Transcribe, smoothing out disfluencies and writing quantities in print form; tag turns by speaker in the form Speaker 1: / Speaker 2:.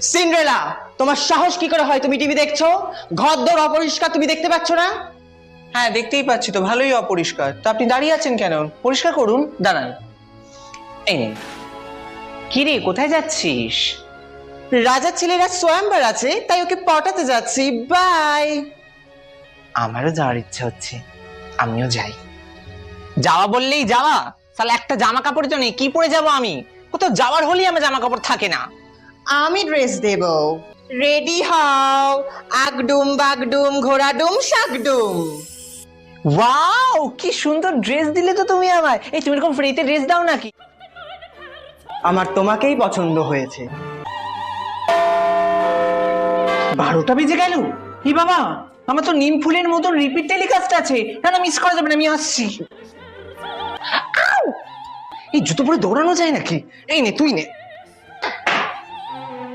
Speaker 1: Cinderella, তোমার সাহস কি করে হয় তুমি টিভি দেখছো? ঘরদোর অপরিষ্কার, তুমি দেখতে পাচ্ছ না?
Speaker 2: হ্যাঁ দেখতেই পাচ্ছি তো, ভালোই অপরিষ্কার। তো আপনি দাঁড়িয়ে আছেন কেন? পরিষ্কার করুন, দাঁড়ান। এই নিন। কি রে, কোথায় যাচ্ছিস?
Speaker 1: রাজার ছেলেরা স্বয়ংবর আছে, তাই ওকে পটাতে যাচ্ছি। বাই।
Speaker 2: আমারও যাওয়ার ইচ্ছা হচ্ছে, আমিও যাই। যাওয়া বললেই যাওয়া? তাহলে একটা জামা কাপড় তো নেই, কি পরে যাব আমি? কোথাও যাওয়ার হলেই আমার জামা কাপড় থাকে না।
Speaker 1: আমি ড্রেস দেব। রেডি হও। আগডুম বাগডুম ঘোড়াডুম শাকডুম।
Speaker 2: ওয়াও, কি সুন্দর ড্রেস দিলে তো তুমি আমায়। এই তুমি এরকম ফ্রিতে ড্রেস দাও নাকি?
Speaker 1: আমার তোমাকেই পছন্দ হয়েছে।
Speaker 2: 12টা বেজে গেল। ই বাবা, আমার তো নিম ফুলের মতন রিপিট টেলিকাস্ট আছে। না না, মিস করা যাবে না, আমি আসছি। আউ! এই জুতো পরে দৌড়ানো যায় নাকি? এই নে, তুই নে।